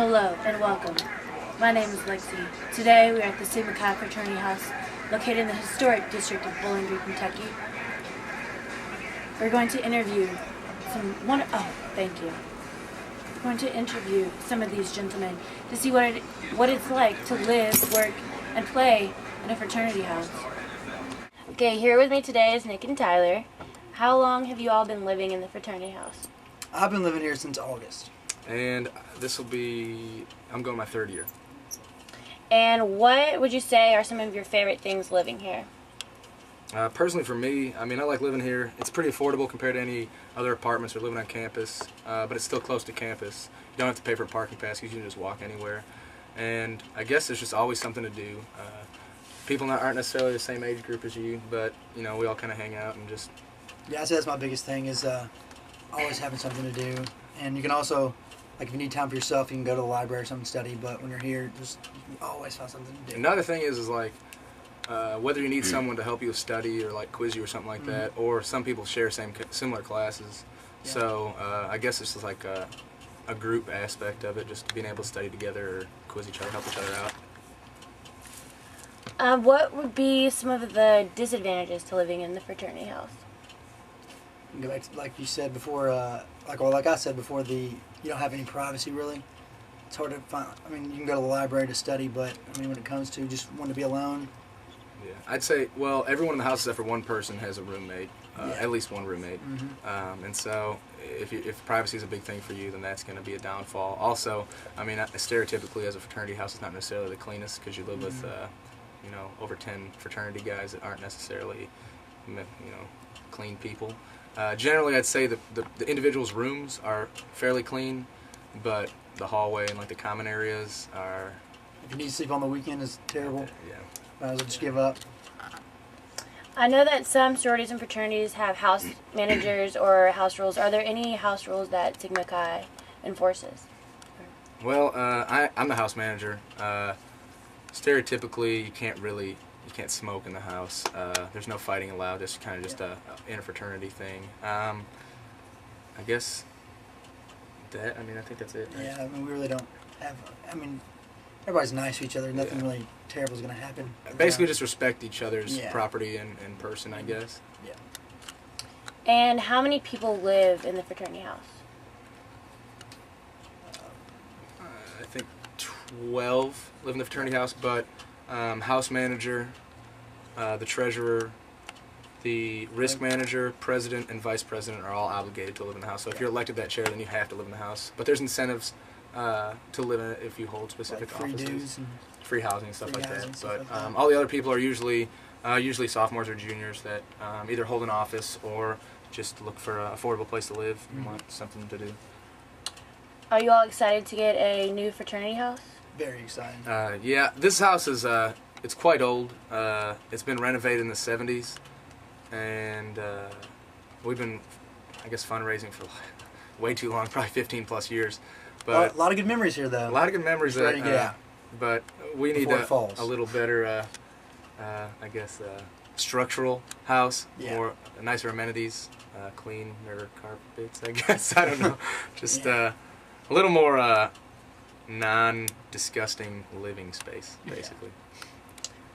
Hello and welcome. My name is Lexi. Today we are at the Sigma Chi Fraternity House located in the historic district of Bowling Green, Kentucky. We're going to interview We're going to interview some of these gentlemen to see what it's like to live, work, and play in a fraternity house. Okay, here with me today is Nick and Tyler. How long have you all been living in the fraternity house? I've been living here since August. And I'm going my third year. And what would you say are some of your favorite things living here? Personally for me, I like living here. It's pretty affordable compared to any other apartments or living on campus, but it's still close to campus. You don't have to pay for a parking pass because you can just walk anywhere. And I guess there's just always something to do. People aren't necessarily the same age group as you, but we all kind of hang out and just... Yeah, I'd say that's my biggest thing is always having something to do. And you can also, if you need time for yourself, you can go to the library or something to study, but when you're here, you always find something to do. Another thing is whether you need someone to help you with study or quiz you or something like that, or some people share similar classes. Yeah. So I guess it's just a group aspect of it, just being able to study together or quiz each other, help each other out. What would be some of the disadvantages to living in the fraternity house? Like you said before, like I said before, you don't have any privacy really. It's hard to find. You can go to the library to study, but when it comes to just wanting to be alone. Yeah, I'd say, everyone in the house except for one person has a roommate, at least one roommate. Mm-hmm. And so if privacy is a big thing for you, then that's going to be a downfall. Also, stereotypically as a fraternity house, it's not necessarily the cleanest because you live with, over 10 fraternity guys that aren't necessarily, clean people. Generally, I'd say the individual's rooms are fairly clean, but the hallway and the common areas are... If you need to sleep on the weekend, it's terrible. Yeah. Might as well just give up. I know that some sororities and fraternities have house managers or house rules. Are there any house rules that Sigma Chi enforces? Well, I'm the house manager. Stereotypically, you can't smoke in the house. There's no fighting allowed. It's kind of just a interfraternity thing. I guess I think that's it. Right? Yeah, we really don't have... everybody's nice to each other. Nothing really terrible is going to happen. Basically, just respect each other's Yeah. property and person, I guess. Yeah. And how many people live in the fraternity house? I think 12 live in the fraternity house, but house manager, the treasurer, the risk manager, president, and vice president are all obligated to live in the house. So if you're elected that chair, then you have to live in the house. But there's incentives to live in it if you hold specific free offices. dues and free housing and stuff free like that. housing, stuff But like that. all the other people are usually sophomores or juniors that either hold an office or just look for an affordable place to live and want something to do. Are you all excited to get a new fraternity house? very exciting. Yeah, this house is it's quite old. It's been renovated in the 70s, and we've been, I guess, fundraising for way too long, probably 15 plus years. But a lot of good memories here, though. a lot of good memories. Ready to get out. But we need Before it falls. a little better, I guess, structural house, Yeah. more nicer amenities, cleaner carpets, I guess. I don't know. Just a little more non-disgusting living space, basically.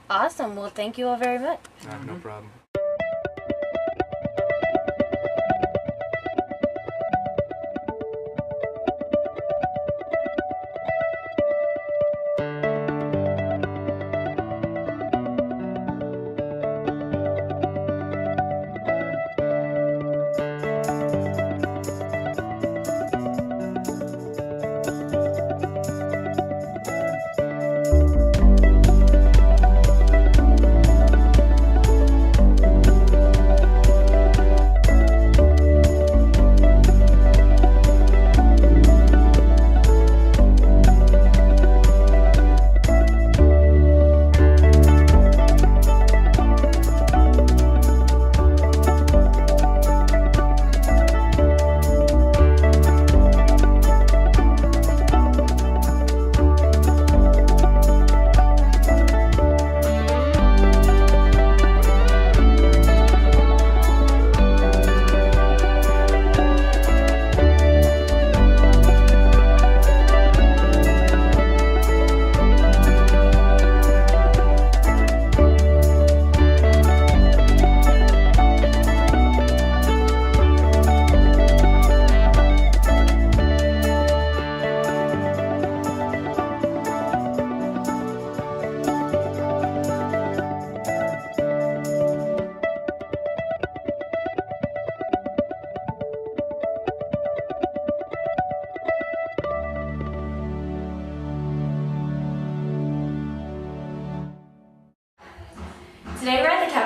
Awesome. Well, thank you all very much. No problem.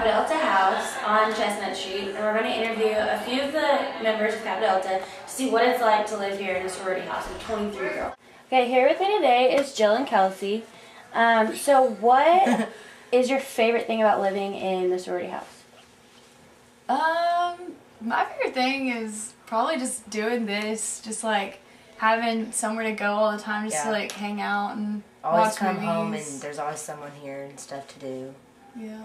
Kappa Delta House on Chestnut Street, and we're going to interview a few of the members of Kappa Delta to see what it's like to live here in a sorority house of 23 girls. Okay, here with me today is Jill and Kelsey. So what is your favorite thing about living in the sorority house? My favorite thing is probably just doing this, just like having somewhere to go all the time, just to like hang out and always watch come movies. home and there's always someone here and stuff to do. Yeah,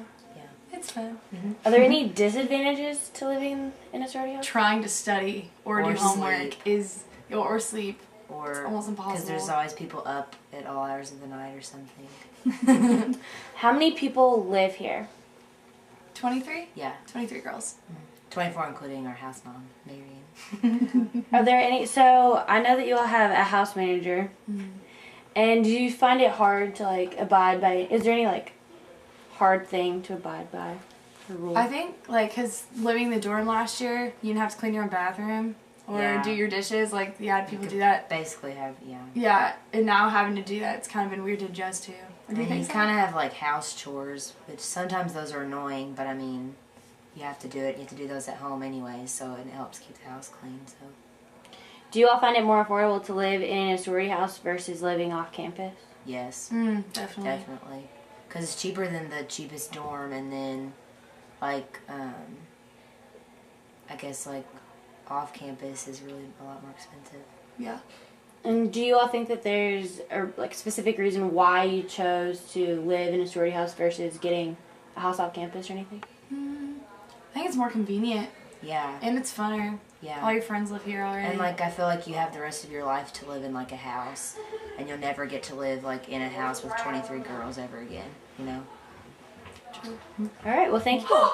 it's fun. Are there any disadvantages to living in a sorority house? Trying to study or do homework sleep. or sleep. Or It's almost impossible. because there's always people up at all hours of the night or something. How many people live here? 23? Yeah, 23 girls. 24 including our house mom, Marion. Are there any, so I know that you all have a house manager, and do you find it hard to like abide by, is there any like hard thing to abide by, the rule? I think, like, because living in the dorm last year, you didn't have to clean your own bathroom or Yeah. do your dishes. Like, you had people do that. Basically have, Yeah, and now having to do that, it's kind of been weird to adjust to. Or do you And think you so? kind of have like house chores, which sometimes those are annoying, but I mean, you have to do it. You have to do those at home anyway, so it helps keep the house clean. So Do you all find it more affordable to live in a sorority house versus living off campus? yes, Definitely. definitely, because it's cheaper than the cheapest dorm, and then like I guess like off campus is really a lot more expensive. Yeah. And do you all think that there's a like specific reason why you chose to live in a sorority house versus getting a house off campus or anything? I think it's more convenient Yeah, and it's funner. yeah. All your friends live here already. And like I feel like you have the rest of your life to live in like a house, and you'll never get to live like in a house with 23 girls ever again. You know. All right, well, thank you.